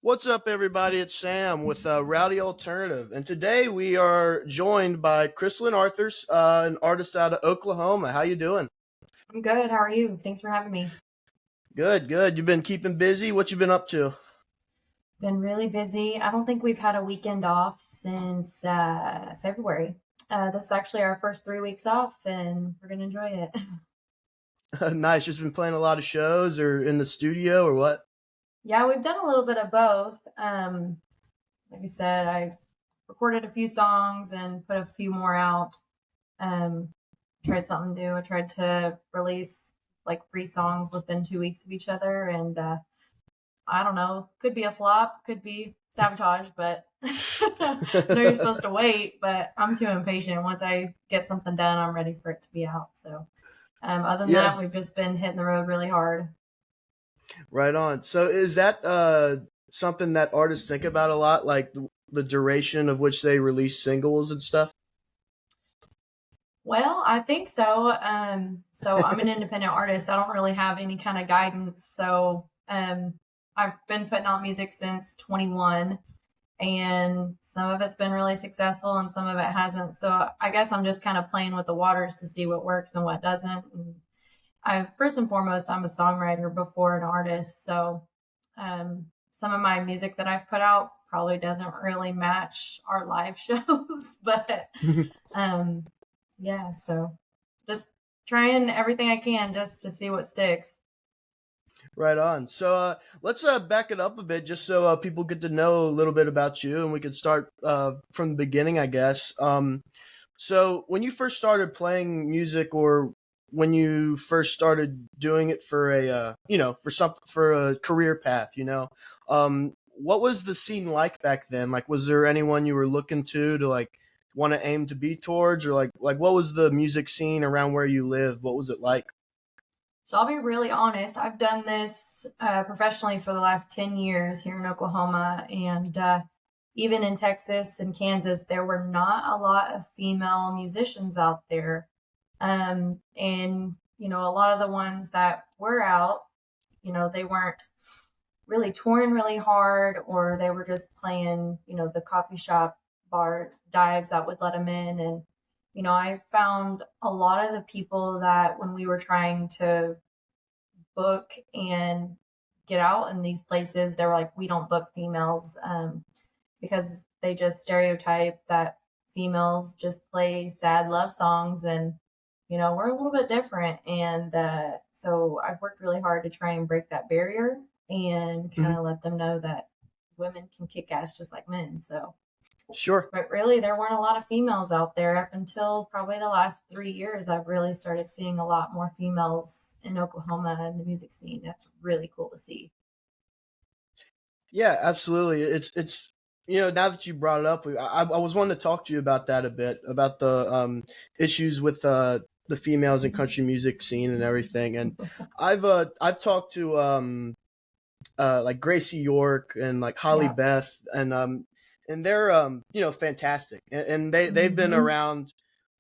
What's up, everybody? It's Sam with Rowdy Alternative, and today we are joined by Krislyn Arthurs, an artist out of Oklahoma. How you doing? I'm good. How are you? Thanks for having me. Good, good. You've been keeping busy. What you been up to? Been really busy. I don't think we've had a weekend off since February. This is actually our first 3 weeks off, and we're gonna enjoy it. Nice. Just been playing a lot of shows, or in the studio, or what? Yeah, we've done a little bit of both. Like I said, I recorded a few songs and put a few more out. Um, Tried something new. I tried to release like 3 songs within 2 weeks of each other, and I don't know. Could be a flop, could be sabotage, but I know you're supposed to wait, but I'm too impatient. Once I get something done, I'm ready for it to be out. So, other than Yeah, that, we've just been hitting the road really hard. right on. So, is that something that artists think about a lot, like the duration of which they release singles and stuff? Well, I think so. So I'm an independent artist. I don't really have any kind of guidance. So, I've been putting out music since 21, and some of it's been really successful and some of it hasn't. So I guess I'm just kind of playing with the waters to see what works and what doesn't. And I first and foremost, I'm a songwriter before an artist. So some of my music that I've put out probably doesn't really match our live shows, but um, yeah. So just trying everything I can just to see what sticks. Right on. So let's back it up a bit just so people get to know a little bit about you and we could start from the beginning, I guess. So when you first started playing music or when you first started doing it for for a career path, what was the scene like back then? Like, was there anyone you were looking to like want to aim to be towards, or like what was the music scene around where you live? What was it like? So I'll be really honest. I've done this professionally for the last 10 years here in Oklahoma. And even in Texas and Kansas, there were not a lot of female musicians out there. And a lot of the ones that were out, they weren't really touring really hard, or they were just playing, the coffee shop bar dives that would let them in. And I found a lot of the people that when we were trying to book and get out in these places, they were like, we don't book females, because they just stereotype that females just play sad love songs. And we're a little bit different. And so I've worked really hard to try and break that barrier and kind Mhm. of let them know that women can kick ass just like men. So, Sure. but really, there weren't a lot of females out there up until probably the last 3 years. I've really started seeing a lot more females in Oklahoma in the music scene. That's really cool to see. Yeah, absolutely. It's now that you brought it up, I was wanting to talk to you about that a bit about the issues with the females in country music scene and everything. And I've talked to like Gracie York and like Holly Yeah. Beth and they're fantastic, and they've been Hmm. around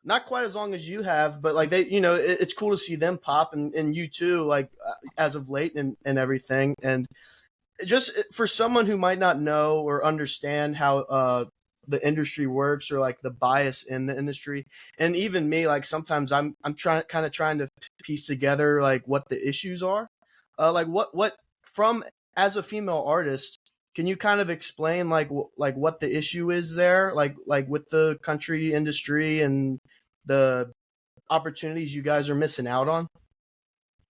not quite as long as you have, but like it's cool to see them pop, and you too, like as of late and everything. And just for someone who might not know or understand how the industry works, or like the bias in the industry, and even me, like sometimes I'm trying to piece together like what the issues are, like what from as a female artist, can you kind of explain like like what the issue is there, like with the country industry and the opportunities you guys are missing out on?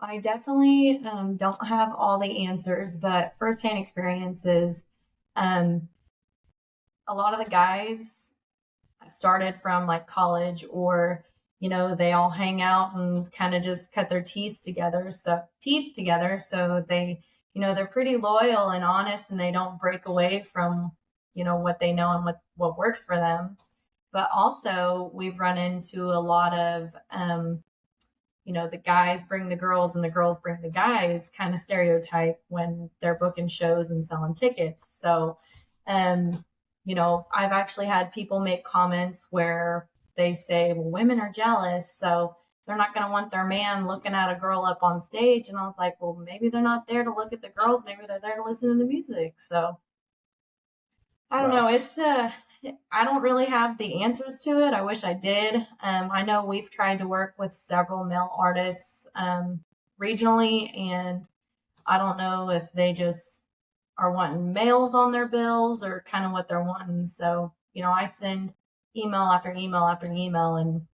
I definitely don't have all the answers, but firsthand experiences. Um, a lot of the guys started from like college, or they all hang out and kind of just cut their teeth together. So they're pretty loyal and honest, and they don't break away from what they know and what works for them. But also, we've run into a lot of the guys bring the girls and the girls bring the guys kind of stereotype when they're booking shows and selling tickets. So, um, I've actually had people make comments where they say, well, women are jealous. So they're not going to want their man looking at a girl up on stage. And I was like, well, maybe they're not there to look at the girls. Maybe they're there to listen to the music. So, I don't Wow. know. I don't really have the answers to it. I wish I did. I know we've tried to work with several male artists regionally, and I don't know if they just are wanting males on their bills or kind of what they're wanting. So, I send email after email after email, and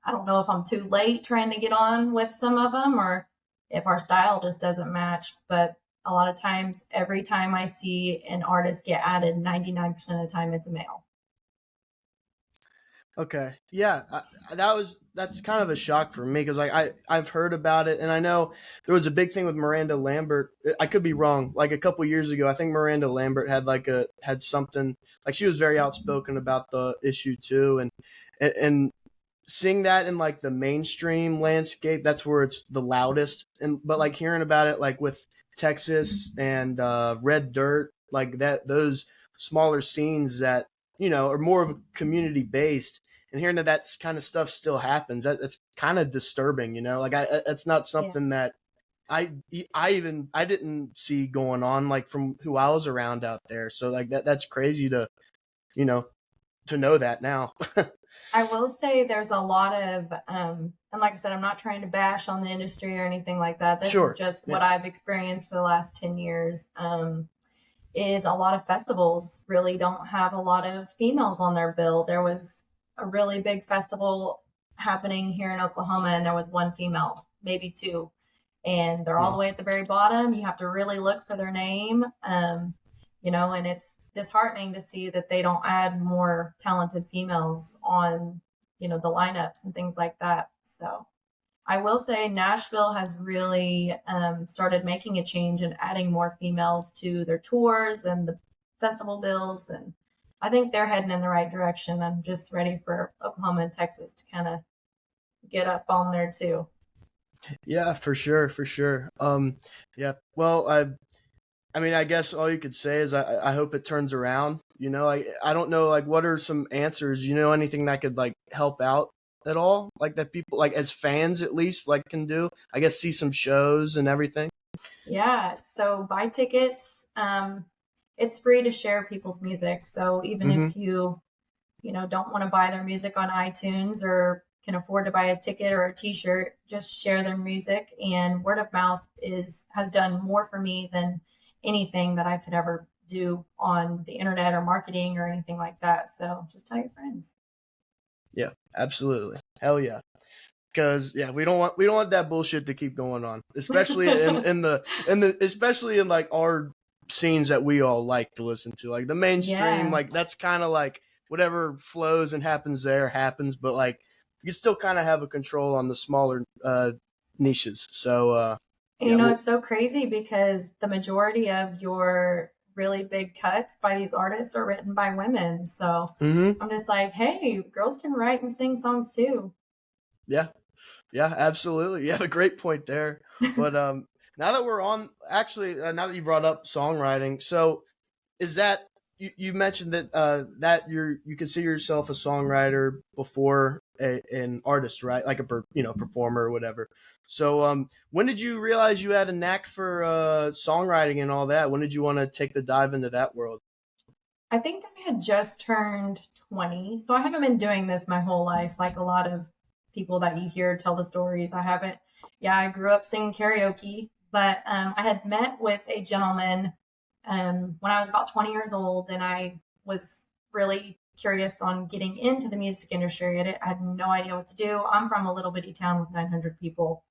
I don't know if I'm too late trying to get on with some of them or if our style just doesn't match. But a lot of times, every time I see an artist get added, 99% of the time it's a male. Okay. Yeah, that's kind of a shock for me because like I've heard about it and I know there was a big thing with Miranda Lambert. I could be wrong. Like a couple years ago, I think Miranda Lambert had something like she was very outspoken about the issue too, and seeing that in like the mainstream landscape, that's where it's the loudest. And but like hearing about it like with Texas and Red Dirt, like that those smaller scenes that are more of a community based, and hearing that that's kind of stuff still happens, that's kind of disturbing. Like that's not Yeah. something that I I didn't see going on like from who I was around out there. So like that's crazy to you know to know that now. I will say there's a lot of, and like I said, I'm not trying to bash on the industry or anything like that. This is Sure. just what Yeah. I've experienced for the last 10 years. Is a lot of festivals really don't have a lot of females on their bill. There was a really big festival happening here in Oklahoma, and there was one female, maybe two, and they're all Hmm. the way at the very bottom. You have to really look for their name, and it's disheartening to see that they don't add more talented females on, the lineups and things like that. So I will say Nashville has really started making a change and adding more females to their tours and the festival bills. And I think they're heading in the right direction. I'm just ready for Oklahoma and Texas to kind of get up on there too. Yeah, for sure, for sure. Yeah. Well, I mean, I guess all you could say is I hope it turns around. I don't know, like, what are some answers? Anything that could like help out at all, like that people like as fans at least like can do. I guess see some shows and everything. Yeah. So buy tickets. It's free to share people's music. So even Mm-hmm. if you don't want to buy their music on iTunes or can afford to buy a ticket or a t-shirt, just share their music, and word of mouth is has done more for me than anything that I could ever do on the internet or marketing or anything like that. So just tell your friends. Yeah, absolutely. Hell yeah. Because yeah, we don't want that bullshit to keep going on, especially in the especially in like our scenes that we all like to listen to, like the mainstream. Yeah. Like that's kind of like whatever flows and happens there happens, but like you still kind of have a control on the smaller niches. So And yeah, well, it's so crazy because the majority of your really big cuts by these artists are written by women. So mm-hmm. I'm just like, hey, girls can write and sing songs too. Yeah, yeah, absolutely. You have a great point there. But now that we're on, actually, now that you brought up songwriting, so is that you mentioned that you consider yourself a songwriter before an artist, right? Like a performer or whatever. So when did you realize you had a knack for songwriting and all that? When did you want to take the dive into that world? I think I had just turned 20. So I haven't been doing this my whole life, like a lot of people that you hear tell the stories. I haven't, yeah, I grew up singing karaoke, but I had met with a gentleman when I was about 20 years old, and I was really curious on getting into the music industry. I had no idea what to do. I'm from a little bitty town with 900 people,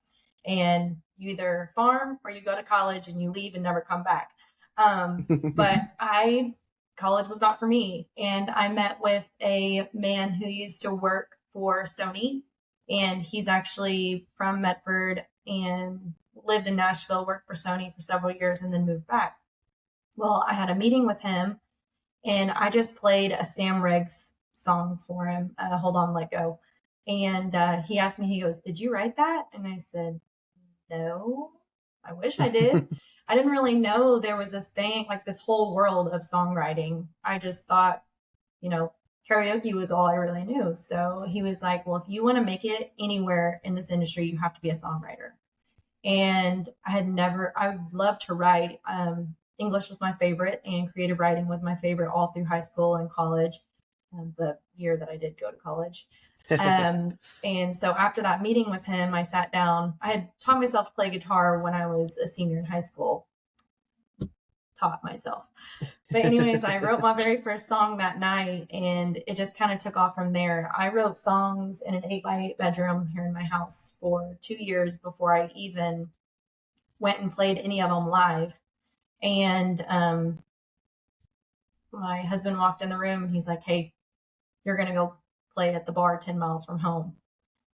and you either farm or you go to college and you leave and never come back. But college was not for me. And I met with a man who used to work for Sony, and he's actually from Medford and lived in Nashville, worked for Sony for several years, and then moved back. Well, I had a meeting with him, and I just played a Sam Riggs song for him, Hold On, Let Go. And he asked me, he goes, "Did you write that?" And I said, "No, I wish I did." I didn't really know there was this thing, like this whole world of songwriting. I just thought, you know, karaoke was all I really knew. So he was like, "Well, if you want to make it anywhere in this industry, you have to be a songwriter." And I had never, I love to write. English was my favorite, and creative writing was my favorite all through high school and college, the year that I did go to college. And so after that meeting with him, I sat down. I had taught myself to play guitar when I was a senior in high school. Taught myself. But anyways, I wrote my very first song that night, and it just kind of took off from there. I wrote songs in an 8x8 bedroom here in my house for 2 years before I even went and played any of them live. And my husband walked in the room and he's like, "Hey, you're going to go play at the bar 10 miles from home."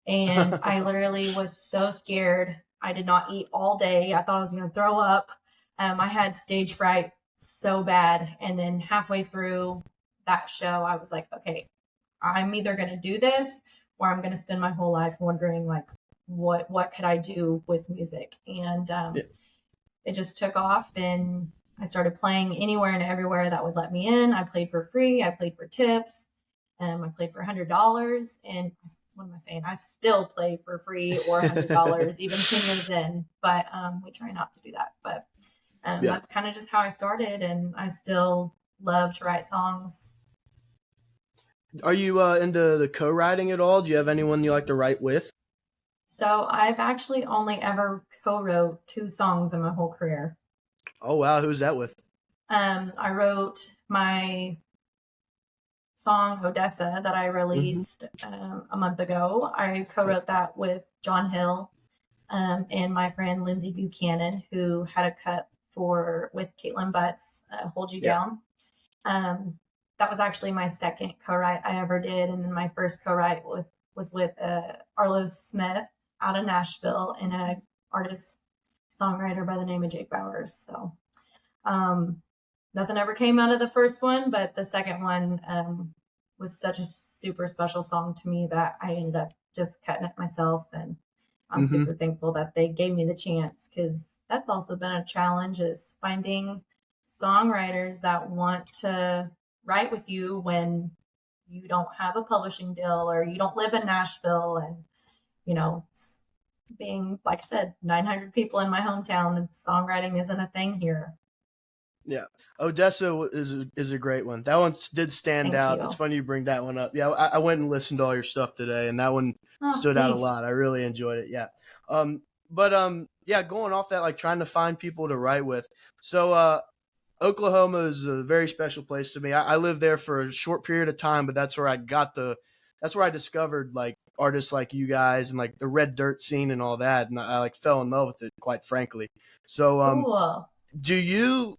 And I literally was so scared. I did not eat all day. I thought I was going to throw up. I had stage fright so bad. And then halfway through that show, I was like, okay, I'm either going to do this or I'm going to spend my whole life wondering, like, what could I do with music? And it just took off, and I started playing anywhere and everywhere that would let me in. I played for free. I played for tips. I played for $100. And what am I saying? I still play for free or $100, even 10 years in. But we try not to do that. But that's kind of just how I started, and I still love to write songs. Are you into the co-writing at all? Do you have anyone you like to write with? So I've actually only ever co-wrote 2 songs in my whole career. Oh, wow. Who's that with? I wrote my song Odessa that I released a month ago. I co-wrote that with John Hill and my friend Lindsay Buchanan, who had a cut with Caitlin Butts, Hold You Down. That was actually my second co-write I ever did, and then my first co-write was with Arlo Smith out of Nashville and an artist songwriter by the name of Jake Bowers. So nothing ever came out of the first one, but the second one was such a super special song to me that I ended up just cutting it myself, and I'm super thankful that they gave me the chance, because that's also been a challenge, is finding songwriters that want to write with you when you don't have a publishing deal or you don't live in Nashville. And, it's being, like I said, 900 people in my hometown, and songwriting isn't a thing here. Yeah. Odessa is a great one. That one did stand out. It's funny you bring that one up. Yeah, I went and listened to all your stuff today, and that one stood out a lot. I really enjoyed it. Yeah. Yeah, going off that, like trying to find people to write with. So Oklahoma is a very special place to me. I lived there for a short period of time, but that's where I discovered like artists like you guys and like the red dirt scene and all that. And I like fell in love with it, quite frankly. So cool. do you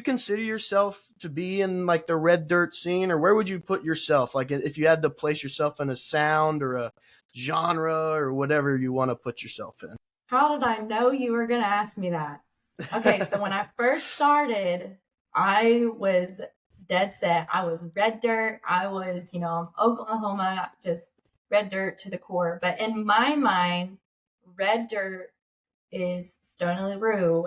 consider yourself to be in like the red dirt scene, or where would you put yourself? Like if you had to place yourself in a sound or a genre or whatever you want to put yourself in. How did I know you were going to ask me that? Okay, so when I first started, I was dead set. I was red dirt. I was, Oklahoma, just red dirt to the core. But in my mind, red dirt is Stoney LaRue,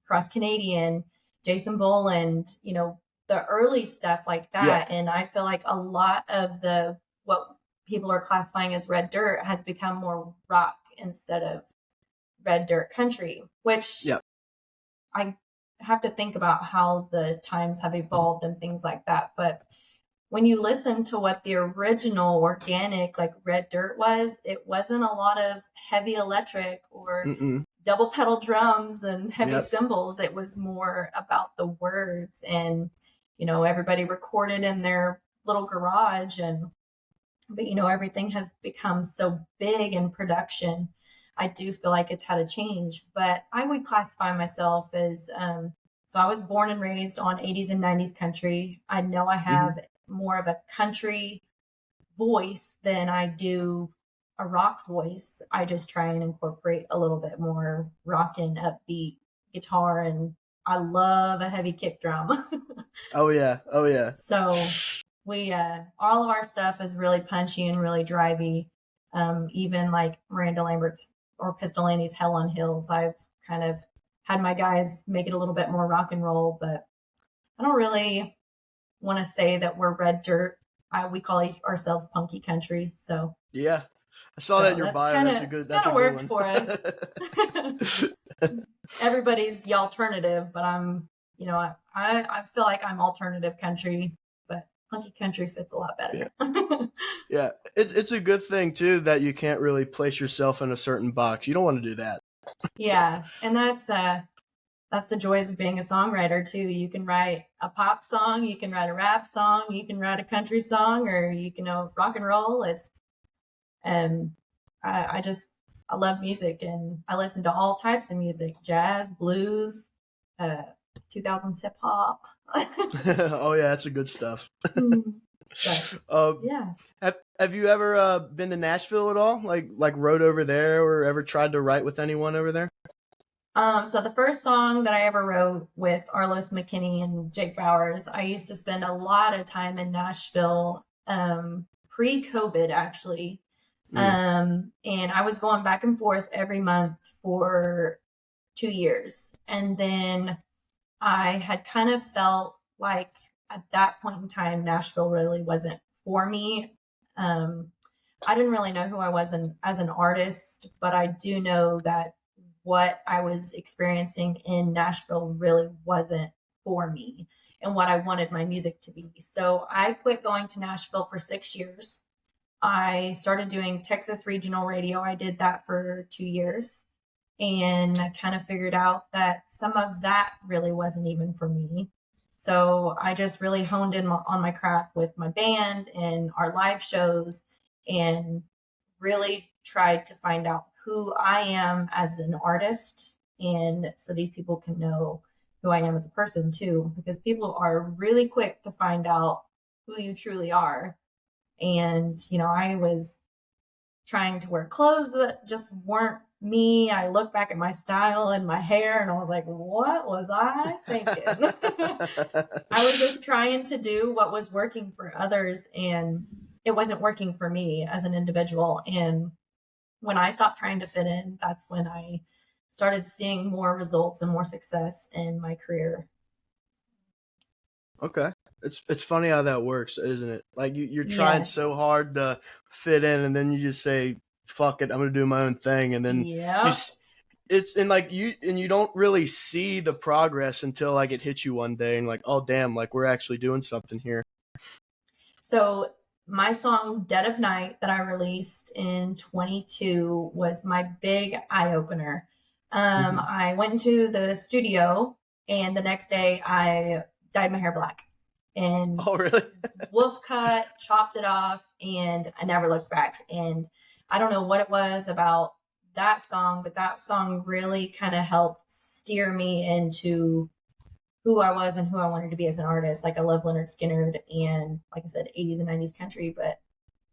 Cross Canadian, Jason Boland, the early stuff like that. Yeah. And I feel like a lot of what people are classifying as red dirt has become more rock instead of red dirt country, which I have to think about how the times have evolved and things like that. But when you listen to what the original organic like red dirt was, it wasn't a lot of heavy electric or double pedal drums and heavy cymbals. It was more about the words, and everybody recorded in their little garage. But everything has become so big in production. I do feel like it's had a change, but I would classify myself as so I was born and raised on 80s and 90s country. I know I have more of a country voice than I do a rock voice. I just try and incorporate a little bit more rock and upbeat guitar, and I love a heavy kick drum. Oh yeah. So we all of our stuff is really punchy and really drivey. Even like Miranda Lambert's or Pistol Annie's Hell on Hills, I've kind of had my guys make it a little bit more rock and roll, but I don't really want to say that we're red dirt. We call ourselves punky country. So yeah, I saw that in your bio. That's a good one for us. Everybody's the alternative, but I'm, I feel like I'm alternative country, but hunky country fits a lot Yeah. better. Yeah. It's a good thing too that you can't really place yourself in a certain box. You don't want to do that. Yeah, and that's the joys of being a songwriter too. You can write a pop song, you can write a rap song, you can write a country song, or you can rock and roll. It's um I just I love music, and I listen to all types of music: jazz, blues, uh 2000s hip hop. Oh yeah, that's a good stuff. But um, yeah. have you ever been to Nashville at all? Like rode over there, or ever tried to write with anyone over there? So the first song that I ever wrote with Arlos McKinney and Jake Bowers, I used to spend a lot of time in Nashville, pre-COVID actually. Mm. And I was going back and forth every month for 2 years. And then I had kind of felt like at that point in time, Nashville really wasn't for me. Um, I didn't really know who I was as an artist, but I do know that what I was experiencing in Nashville really wasn't for me and what I wanted my music to be. So I quit going to Nashville for 6 years. I started doing Texas regional radio. I did that for 2 years, and I kind of figured out that some of that really wasn't even for me. So I just really honed in on my craft with my band and our live shows, and really tried to find out who I am as an artist. And so these people can know who I am as a person too, because people are really quick to find out who you truly are. And, I was trying to wear clothes that just weren't me. I look back at my style and my hair and I was like, what was I thinking? I was just trying to do what was working for others, and it wasn't working for me as an individual. And when I stopped trying to fit in, that's when I started seeing more results and more success in my career. Okay. It's funny how that works, isn't it? Like you're trying so Yes. hard to fit in, and then you just say, "Fuck it, I'm gonna do my own thing," and then you Yep. it's and like you don't really see the progress until like it hits you one day, and like, oh damn, like we're actually doing something here. So my song Dead of Night that I released in 22 was my big eye opener. Hmm. I went into the studio, and the next day I dyed my hair black and Oh really? wolf cut, chopped it off, and I never looked back. And I don't know what it was about that song, but that song really kind of helped steer me into who I was and who I wanted to be as an artist. Like I love Leonard Skinner and, like I said, 80s and 90s country, but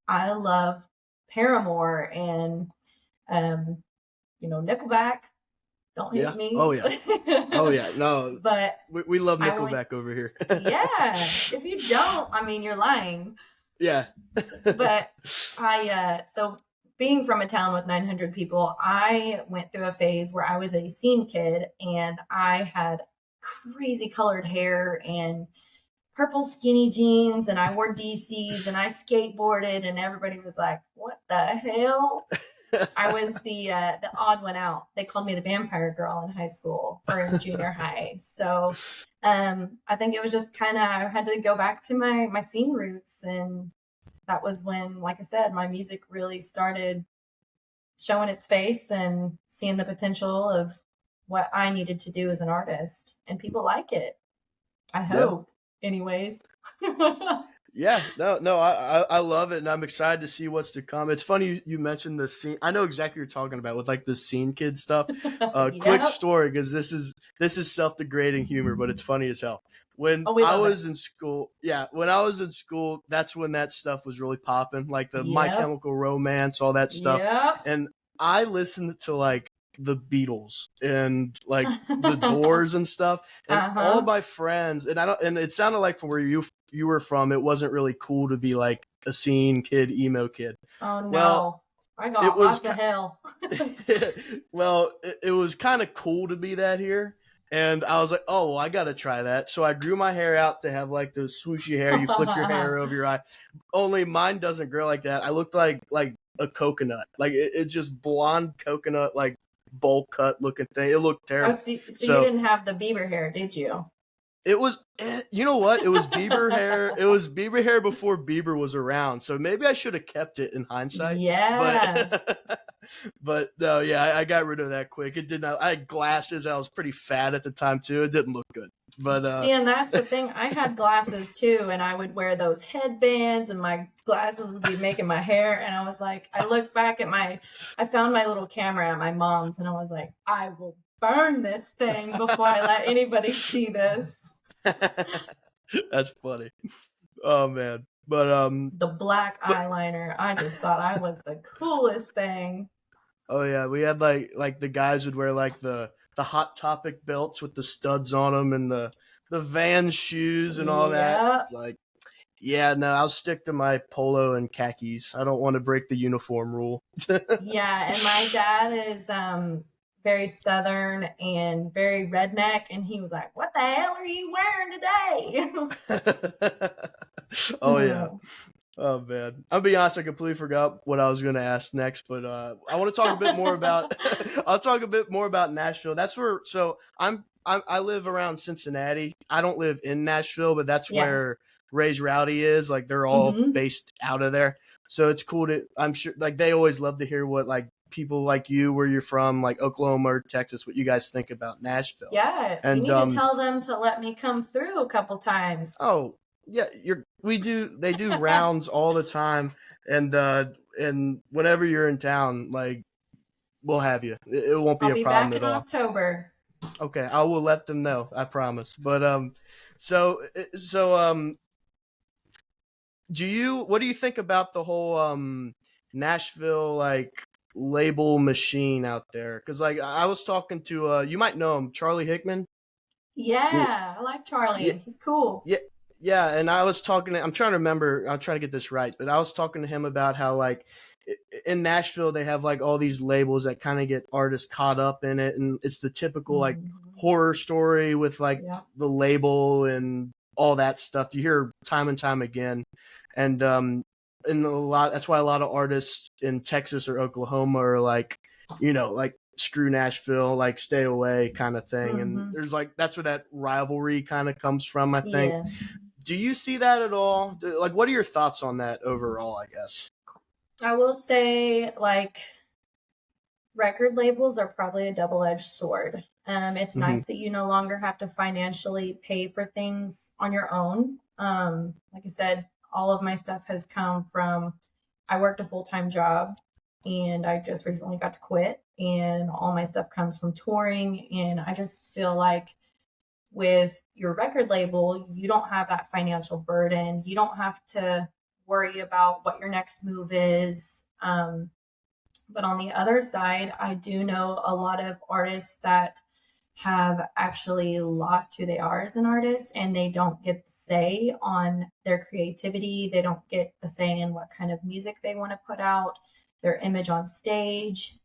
I love Paramore and Nickelback. Don't hate Yeah. me. Oh yeah. Oh yeah. No, But we love I went, Nickelback over here. yeah. If you don't, I mean, you're lying. Yeah. But so being from a town with 900 people, I went through a phase where I was a scene kid and I had crazy colored hair and purple skinny jeans, and I wore DCs and I skateboarded, and everybody was like, what the hell? I was the odd one out. They called me the vampire girl in high school or in junior high. So I think it was just kind of, I had to go back to my scene roots, and that was when, like I said, my music really started showing its face and seeing the potential of what I needed to do as an artist. And people like it. I Yeah. hope, anyways. Yeah, no, I love it, and I'm excited to see what's to come. It's funny you mentioned the scene. I know exactly what you're talking about with like the scene kid stuff. Quick Yep. story, because this is self-degrading humor, but it's funny as hell. When Oh, we I love it. was in school, yeah, when I was in school, that's when that stuff was really popping, like the My Yep. Chemical Romance, all that stuff, Yep. and I listened to like the Beatles and like the Doors and stuff, and all Uh-huh. my friends, and I don't, and it sounded like from where you were from, it wasn't really cool to be like a scene kid, emo kid. Oh Well, no. I it got was lots of hell. well, it was kind of cool to be that here. And I was like, oh, well, I got to try that. So I grew my hair out to have like the swooshy hair. You flick your hair over your eye. Only mine doesn't grow like that. I looked like a coconut. Like it just blonde coconut, like bowl cut looking thing. It looked Oh, terrible. so you So didn't have the Bieber hair, did you? it was, you know what? It was Bieber hair. It was Bieber hair before Bieber was around. So maybe I should have kept it in hindsight. Yeah. But, but no, yeah, I got rid of that quick. It did not. I had glasses. I was pretty fat at the time too. It didn't look good. But See, and that's the thing. I had glasses too, and I would wear those headbands, and my glasses would be making my hair. And I was like, I looked back at I found my little camera at my mom's, and I was like, I will burn this thing before I let anybody see this. that's funny. Oh man. But The black eyeliner, I just thought I was the coolest thing. oh yeah, we had like the guys would wear like the Hot Topic belts with the studs on them and the Vans shoes and all that. Yeah. It's like, yeah, no, I'll stick to my polo and khakis. I don't want to break the uniform rule. Yeah, and my dad is very southern and very redneck, and he was like, "What the hell are you wearing today?" Oh yeah. Oh man, I'll be honest. I completely forgot what I was going to ask next, but I want to talk a bit more about. I'll talk a bit more about Nashville. That's where. So I live around Cincinnati. I don't live in Nashville, but that's Yeah. where Ray's Rowdy is. Like they're all based out of there. So it's cool to. I'm sure like they always love to hear what like people like you, where you're from, like Oklahoma or Texas, what you guys think about Nashville. Yeah, And you need to tell them to let me come through a couple times. oh yeah, they do rounds all the time, and whenever you're in town, like we'll have you. It won't be I'll a be problem back at in all. October. Okay, I will let them know. I promise. But so what do you think about the whole Nashville like label machine out there? Because like I was talking to you might know him, Charlie Hickman. Yeah, I like Yeah, Charlie. He's cool. yeah, yeah. And I was talking. I'm trying to remember. I'm trying to get this right, but I was talking to him about how like in Nashville they have like all these labels that kind of get artists caught up in it, and it's the typical like horror story with like the label and all that stuff. You hear time and time again, and that's why a lot of artists in Texas or Oklahoma are like, like screw Nashville, like stay away kind of thing. And there's like that's where that rivalry kind of comes from, I think. Yeah. Do you see that at all? Like what are your thoughts on that overall, I guess? I will say like record labels are probably a double-edged sword. It's nice that you no longer have to financially pay for things on your own. Like I said, all of my stuff has come from I worked a full-time job and I just recently got to quit, and all my stuff comes from touring. And I just feel like with your record label, you don't have that financial burden. You don't have to worry about what your next move is. But on the other side, I do know a lot of artists that have actually lost who they are as an artist, and they don't get the say on their creativity. They don't get the say in what kind of music they want to put out, their image on stage.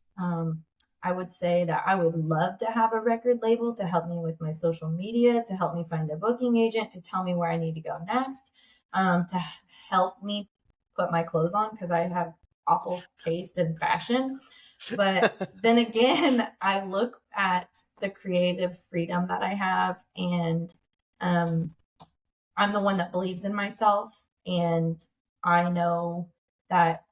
I would say that I would love to have a record label to help me with my social media, to help me find a booking agent, to tell me where I need to go next, to help me put my clothes on because I have awful taste in fashion. But then again, I look at the creative freedom that I have, and I'm the one that believes in myself, and I know that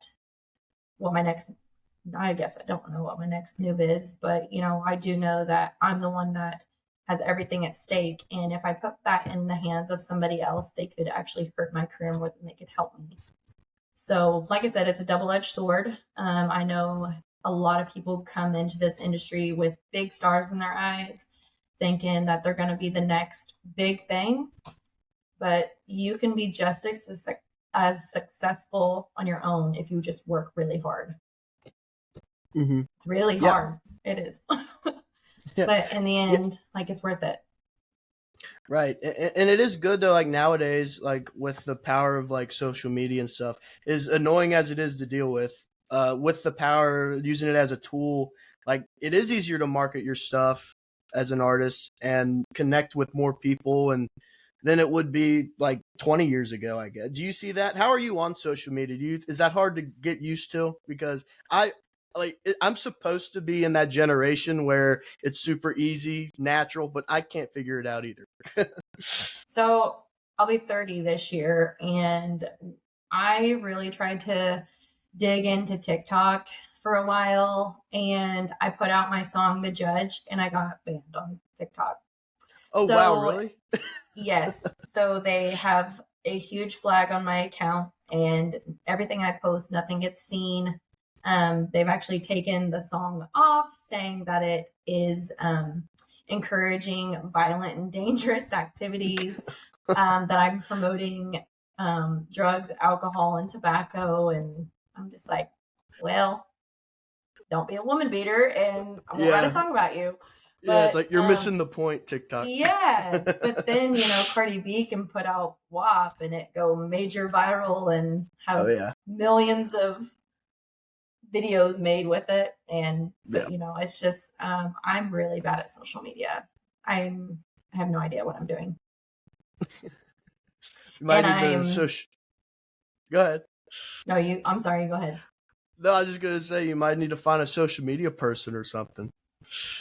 I guess I don't know what my next move is, but I do know that I'm the one that has everything at stake. And if I put that in the hands of somebody else, they could actually hurt my career more than they could help me. So, like I said, it's a double-edged sword. I know a lot of people come into this industry with big stars in their eyes, thinking that they're going to be the next big thing. But you can be just as successful on your own if you just work really hard. It's really hard. It is. But in the end, like it's worth it. Right. And it is good to like nowadays, like with the power of like social media and stuff, is annoying as it is to deal with the power, using it as a tool, like it is easier to market your stuff as an artist and connect with more people and than it would be like 20 years ago, I guess. Do you see that? How are you on social media? Is that hard to get used to? Because like I'm supposed to be in that generation where it's super easy, natural, but I can't figure it out either. So I'll be 30 this year, and I really tried to dig into TikTok for a while, and I put out my song The Judge, and I got banned on TikTok. Oh wow, So really? yes, so they have a huge flag on my account, and everything I post, nothing gets seen. They've actually taken the song off, saying that it is encouraging violent and dangerous activities, that I'm promoting drugs, alcohol, and tobacco. And I'm just like, well, don't be a woman beater, and I won't write a Yeah. song about you. Yeah, it's But like you're missing the point, TikTok. yeah, but then Cardi B can put out WAP and it go major viral and Oh have yeah. millions of videos made with it. But Yeah. it's just I'm really bad at social media. I have no idea what I'm doing. You might And need to Go ahead. no, I'm sorry, go ahead. No, I was just gonna say you might need to find a social media person or something.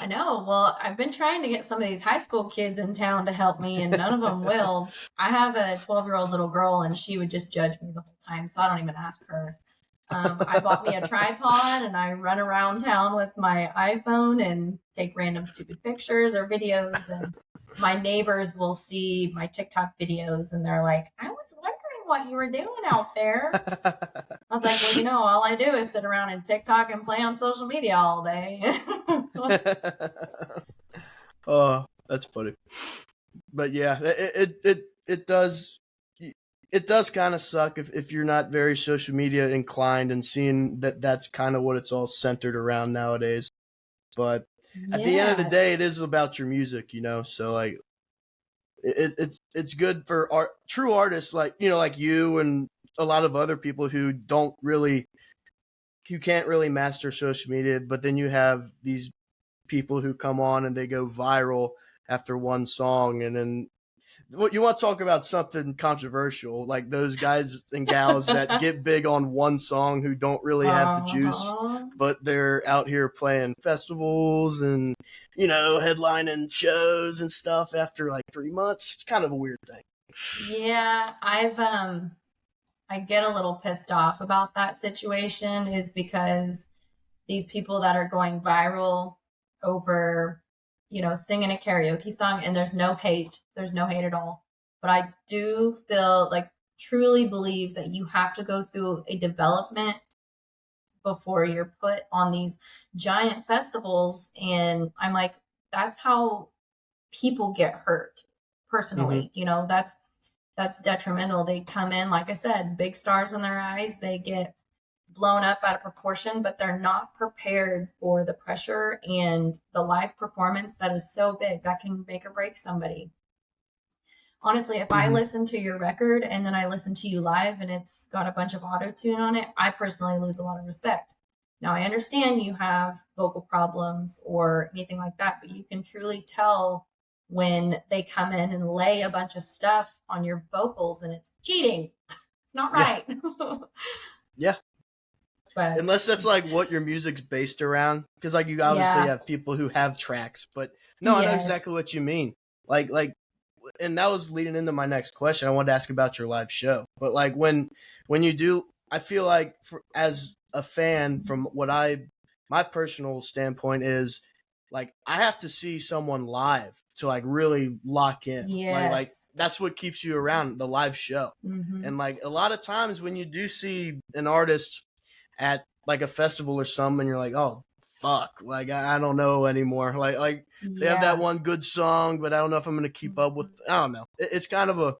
I know. Well, I've been trying to get some of these high school kids in town to help me, and none of them will. I have a 12-year-old little girl, and she would just judge me the whole time, so I don't even ask her. I bought me a tripod, and I run around town with my iPhone and take random stupid pictures or videos. And my neighbors will see my TikTok videos, and they're like, I was wondering what you were doing out there. I was like, well, all I do is sit around and TikTok and play on social media all day. Oh, that's funny. But yeah, it does kind of suck if you're not very social media inclined and seeing that's kind of what it's all centered around nowadays. But at the end of the day, it is about your music, So like, it's good for true artists like like you and a lot of other people who can't really master social media. But then you have these people who come on and they go viral after one song, and then you want to talk about something controversial, like those guys and gals that get big on one song who don't really have the juice, but they're out here playing festivals and, headlining shows and stuff after like 3 months. It's kind of a weird thing. Yeah, I get a little pissed off about that situation, is because these people that are going viral over singing a karaoke song, and there's no hate at all, but I do feel like, truly believe that you have to go through a development before you're put on these giant festivals. And I'm like, that's how people get hurt personally. That's detrimental. They come in, like I said, big stars in their eyes, they get blown up out of proportion, but they're not prepared for the pressure and the live performance that is so big that can make or break somebody. Honestly, if I listen to your record and then I listen to you live and it's got a bunch of auto tune on it, I personally lose a lot of respect. Now, I understand you have vocal problems or anything like that, but you can truly tell when they come in and lay a bunch of stuff on your vocals, and it's cheating. It's not right. Yeah. But unless that's like what your music's based around, because like you obviously have people who have tracks, but no, I know exactly what you mean. Like, and that was leading into my next question. I wanted to ask about your live show, but like when you do, I feel like as a fan, from my personal standpoint is like I have to see someone live to like really lock in. Like that's what keeps you around, the live show. And like a lot of times when you do see an artist at like a festival or something, you're like, oh fuck, like I don't know anymore. Like they have that one good song, but I don't know if I'm gonna keep up with. I don't know. It's kind of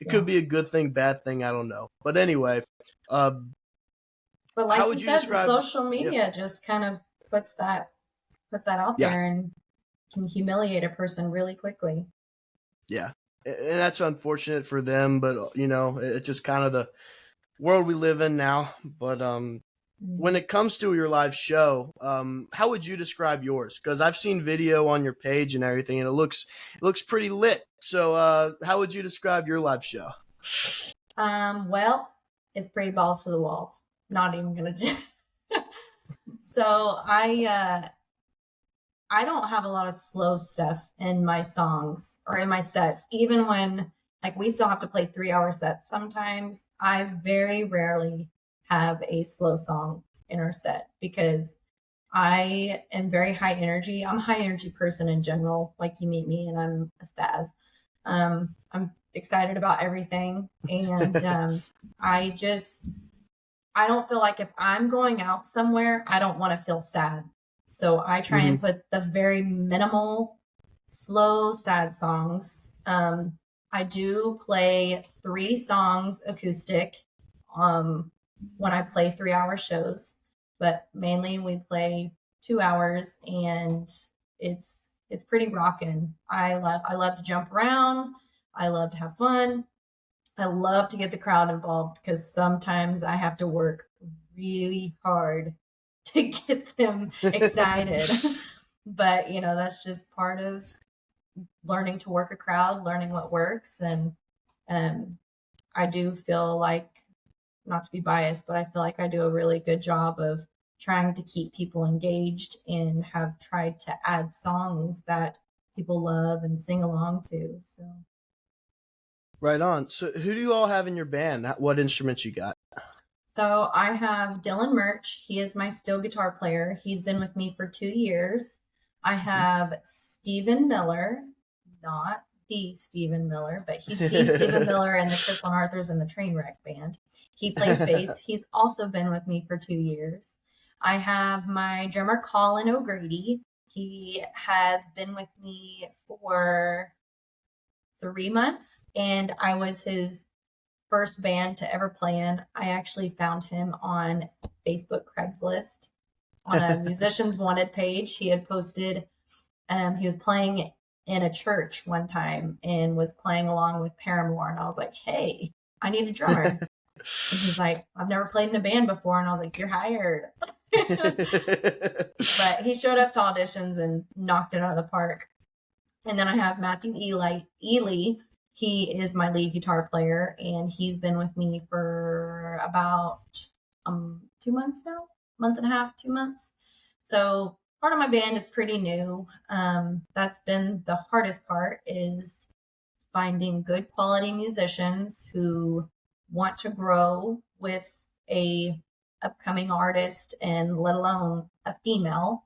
it could be a good thing, bad thing. I don't know. But anyway, but like how would you describe social media? Just kind of puts that out there and can humiliate a person really quickly. Yeah, and that's unfortunate for them, but it's just kind of the world we live in now. But when it comes to your live show, how would you describe yours? Because I've seen video on your page and everything, and it looks pretty lit. So how would you describe your live show? Well, it's pretty balls to the wall. Not even gonna So I don't have a lot of slow stuff in my songs or in my sets, even when like we still have to play 3 hour sets sometimes. I very rarely have a slow song in our set because I am very high energy. I'm a high energy person in general. Like you meet me and I'm a spaz. I'm excited about everything. And I just, I don't feel like if I'm going out somewhere, I don't want to feel sad. So I try and put the very minimal, slow, sad songs. I do play 3 songs acoustic when I play 3 hour shows, but mainly we play 2 hours and it's pretty rocking. I love to jump around. I love to have fun. I love to get the crowd involved because sometimes I have to work really hard to get them excited. But, that's just part of learning to work a crowd, learning what works. And I do feel like, not to be biased, but I feel like I do a really good job of trying to keep people engaged and have tried to add songs that people love and sing along to. So. Right on. So who do you all have in your band? What instruments you got? So I have Dylan Murch. He is my steel guitar player. He's been with me for 2 years. I have Stephen Miller, not the Stephen Miller, but he's the Stephen Miller in the Krislyn Arthurs and the Trainwreck band. He plays bass. He's also been with me for 2 years. I have my drummer Colin O'Grady. He has been with me for 3 months, and I was his first band to ever play in. I actually found him on Facebook Craigslist on a musicians wanted page. He had posted, he was playing in a church one time and was playing along with Paramore. And I was like, hey, I need a drummer. And he's like, I've never played in a band before. And I was like, you're hired. But he showed up to auditions and knocked it out of the park. And then I have Matthew Ely. He is my lead guitar player, and he's been with me for about 2 months now, month and a half, 2 months. So part of my band is pretty new. That's been the hardest part, is finding good quality musicians who want to grow with a upcoming artist, and let alone a female.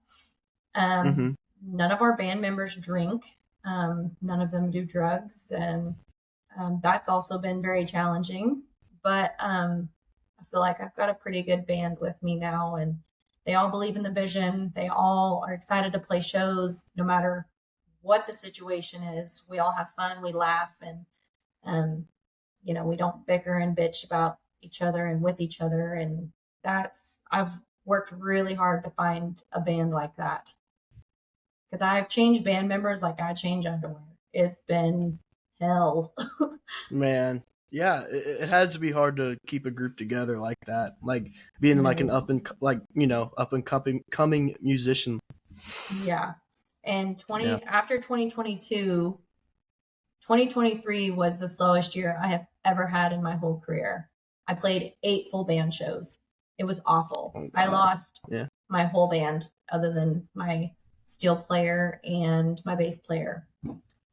None of our band members drink. None of them do drugs, and that's also been very challenging. But I feel like I've got a pretty good band with me now, and they all believe in the vision. They all are excited to play shows no matter what the situation is. We all have fun, we laugh, and we don't bicker and bitch about each other and with each other. And I've worked really hard to find a band like that, because I've changed band members like I change underwear. It's been hell. Man, yeah, it has to be hard to keep a group together like that. Like being like an up and coming musician. Yeah. And after 2022, 2023 was the slowest year I have ever had in my whole career. I played 8 full band shows. It was awful. Oh, I lost my whole band other than my steel player and my bass player.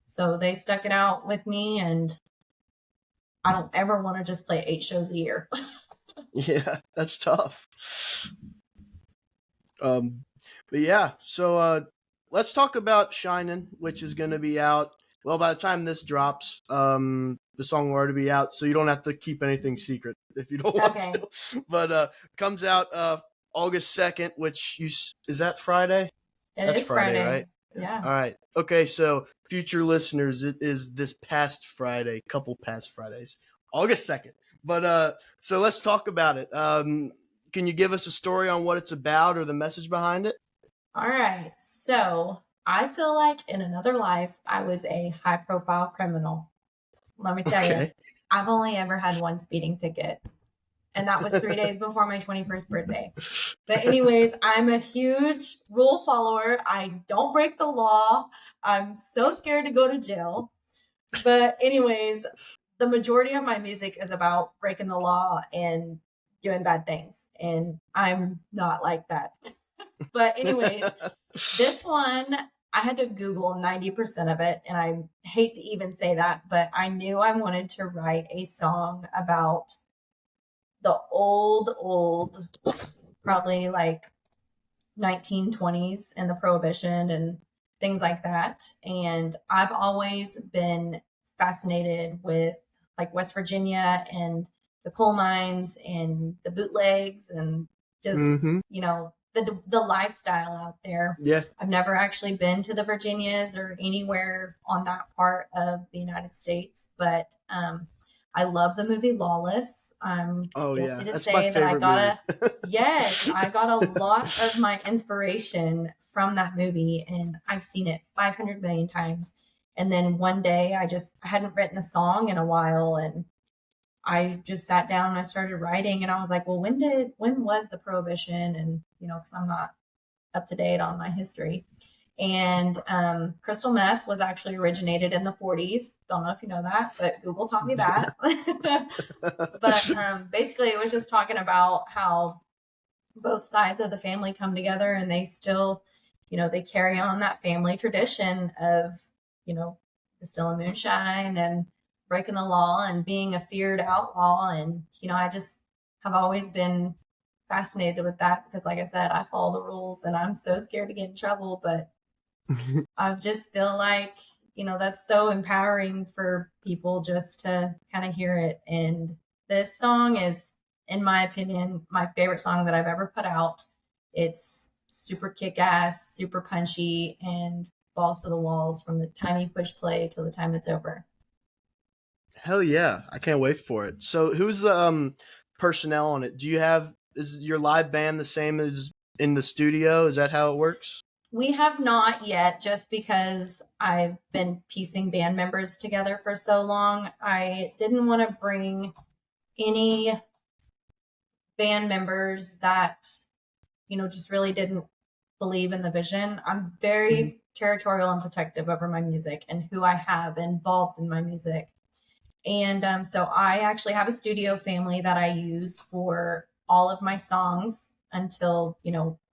So they stuck it out with me, and I don't ever want to just play 8 shows a year. Yeah, that's tough. But yeah, so let's talk about Shining, which is going to be out. Well, by the time this drops, the song will already be out, so you don't have to keep anything secret if you don't want to. But comes out August 2nd, which is that Friday? That's Friday, right? Yeah. All right. Okay, so future listeners, it is this past Friday, couple past Fridays, August 2nd. But so let's talk about it. Can you give us a story on what it's about or the message behind it? All right. So I feel like in another life, I was a high profile criminal. Let me tell you, I've only ever had one speeding ticket, and that was 3 days before my 21st birthday. But anyways, I'm a huge rule follower. I don't break the law. I'm so scared to go to jail. But anyways, the majority of my music is about breaking the law and doing bad things. And I'm not like that. But anyways, this one, I had to Google 90% of it. And I hate to even say that, but I knew I wanted to write a song about the old, probably like 1920s and the prohibition and things like that. And I've always been fascinated with like West Virginia and the coal mines and the bootlegs and just, Mm-hmm. the lifestyle out there. Yeah. I've never actually been to the Virginias or anywhere on that part of the United States, but I love the movie Lawless. I'm Oh yeah, guilty to that's my say that favorite movie. yes, I got a lot of my inspiration from that movie, and I've seen it 500 million times. And then one day I hadn't written a song in a while, and I just sat down and I started writing, and I was like, well, when was the prohibition? And, because I'm not up to date on my history. And crystal meth was actually originated in the 40s. Don't know if you know that, but Google taught me that. But basically, it was just talking about how both sides of the family come together and they still, they carry on that family tradition of, distilling moonshine and breaking the law and being a feared outlaw. And, I just have always been fascinated with that because, like I said, I follow the rules and I'm so scared to get in trouble. But I just feel like, that's so empowering for people just to kind of hear it. And this song is, in my opinion, my favorite song that I've ever put out. It's super kick ass, super punchy, and balls to the walls from the time you push play till the time it's over. Hell yeah, I can't wait for it. So who's the personnel on it? Is your live band the same as in the studio? Is that how it works? We have not yet, just because I've been piecing band members together for so long. I didn't want to bring any band members that, just really didn't believe in the vision. I'm very territorial and protective over my music and who I have involved in my music. And so I actually have a studio family that I use for all of my songs until,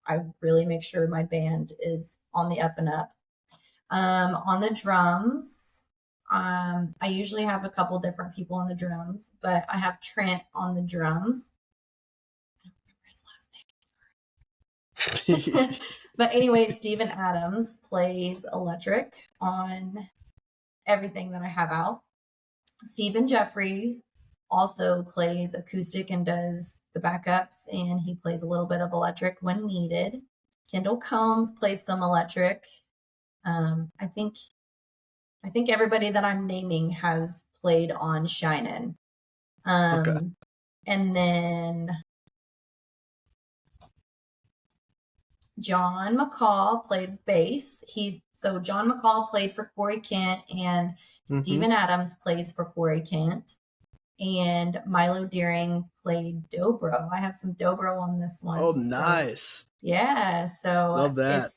I really make sure my band is on the up and up. On the drums, I usually have a couple different people on the drums, but I have Trent on the drums. I don't remember his last name. But anyway, Steven Adams plays electric on everything that I have out. Stephen Jeffries also plays acoustic and does the backups, and he plays a little bit of electric when needed. Kendall Combs plays some electric. I think everybody that I'm naming has played on Shinin'. Okay. And then John McCall played bass. John McCall played for Corey Kent, and Steven Adams plays for Corey Kent. And Milo Deering played dobro. I have some dobro on this one. Oh, nice. Yeah, so love that.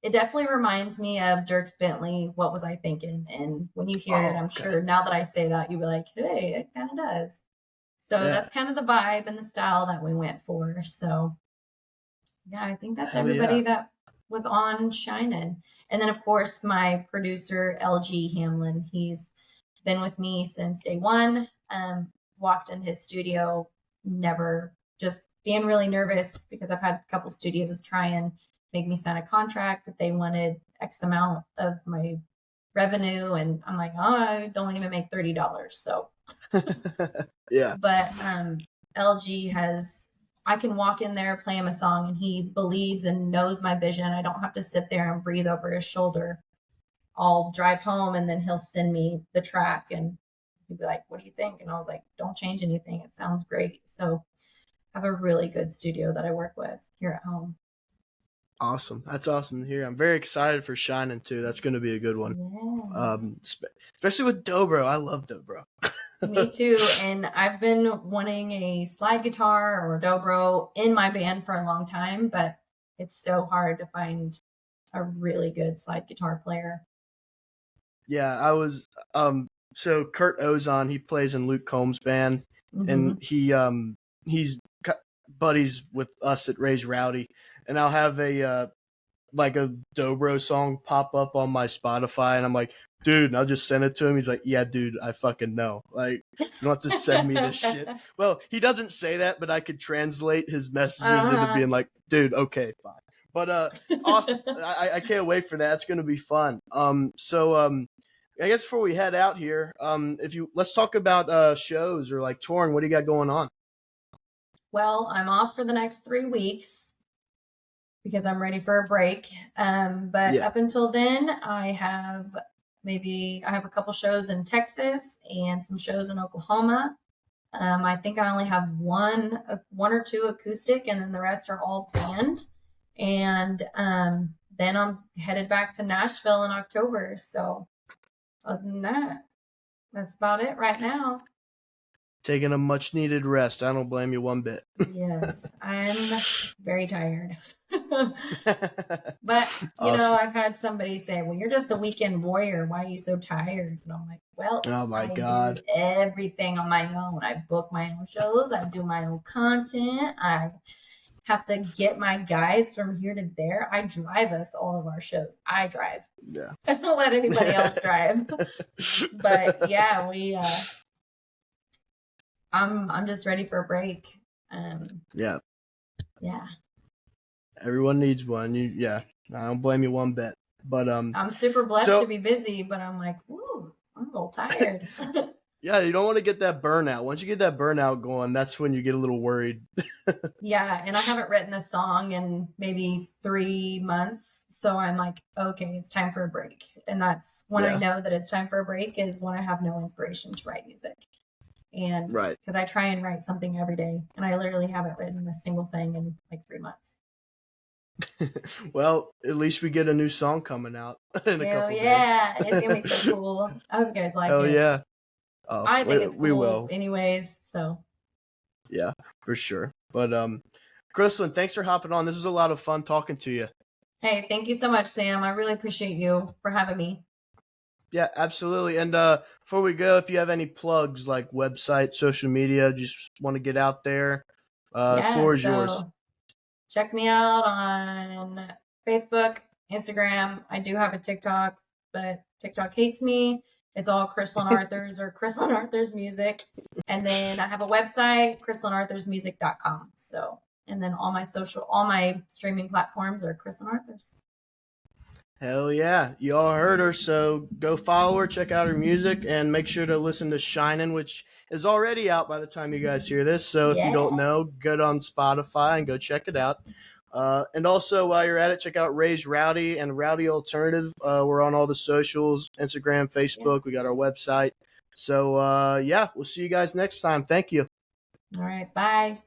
It definitely reminds me of Dierks Bentley, What Was I Thinking? And when you hear it, I'm sure now that I say that, you'll be like, hey, it kind of does. So that's kind of the vibe and the style that we went for. So yeah, I think that's everybody that was on Shinin'. And then, of course, my producer, LG Hamlin, he's been with me since day one. Walked in his studio, never, just being really nervous because I've had a couple studios try and make me sign a contract that they wanted X amount of my revenue. And I'm like, oh, I don't even make $30. So, yeah. But LG I can walk in there, play him a song, and he believes and knows my vision. I don't have to sit there and breathe over his shoulder. I'll drive home and then he'll send me the track and he'd be like, what do you think? And I was like, don't change anything. It sounds great. So I have a really good studio that I work with here at home. Awesome. That's awesome to hear. I'm very excited for Shinin' too. That's going to be a good one. Yeah. Especially with dobro. I love dobro. Me too. And I've been wanting a slide guitar or a dobro in my band for a long time, but it's so hard to find a really good slide guitar player. Yeah, I was so Kurt Ozon, he plays in Luke Combs' band, and he's buddies with us at Raise Rowdy, and I'll have a like a dobro song pop up on my Spotify, and I'm like, dude, and I'll just send it to him. He's like, yeah, dude, I fucking know. Like, you don't have to send me this shit. Well, he doesn't say that, but I could translate his messages into being like, dude, okay, fine. But awesome. I can't wait for that. It's gonna be fun. I guess before we head out here, let's talk about shows or like touring. What do you got going on? Well, I'm off for the next 3 weeks because I'm ready for a break. But Yeah. up until then, I have a couple shows in Texas and some shows in Oklahoma. I think I only have one or two acoustic, and then the rest are all band. And then I'm headed back to Nashville in October. So other than that, that's about it right now. Taking a much needed rest. I don't blame you one bit. Yes, I'm very tired. But, Awesome. I've had somebody say, well, you're just a weekend warrior. Why are you so tired? And I'm like, well, Oh my I God. do everything on my own. I book my own shows. I do my own content. I have to get my guys from here to there. I drive us all of our shows. I drive. Yeah. I don't let anybody else drive. But yeah, I'm just ready for a break. Yeah. Yeah. Everyone needs one. I don't blame you one bit. But I'm super blessed to be busy, but I'm like, woo, I'm a little tired. yeah, you don't want to get that burnout. Once you get that burnout going, that's when you get a little worried. Yeah, and I haven't written a song in maybe 3 months, so I'm like, okay, it's time for a break. And that's when I know that it's time for a break, is when I have no inspiration to write music. And right, because I try and write something every day, and I literally haven't written a single thing in like 3 months. Well, at least we get a new song coming out in a couple days. Yeah, it's gonna be so cool. I hope you guys like it. Oh yeah. Oh, I think it's cool we will. anyways, so. Yeah, for sure. But Krislyn, thanks for hopping on. This was a lot of fun talking to you. Hey, thank you so much, Sam. I really appreciate you for having me. Yeah, absolutely. And before we go, if you have any plugs like website, social media, just want to get out there, floor is yours. Check me out on Facebook, Instagram. I do have a TikTok, but TikTok hates me. It's all Krislyn Arthurs or Krislyn Arthurs Music. And then I have a website, KrislynArthursMusic.com. So, and then all my streaming platforms are Krislyn Arthurs. Hell yeah. You all heard her, so go follow her, check out her music, and make sure to listen to Shinin', which is already out by the time you guys hear this. So if you don't know, get on Spotify and go check it out. And also, while you're at it, check out Ray's Rowdy and Rowdy Alternative. We're on all the socials, Instagram, Facebook. We got our website. So, we'll see you guys next time. Thank you. All right. Bye.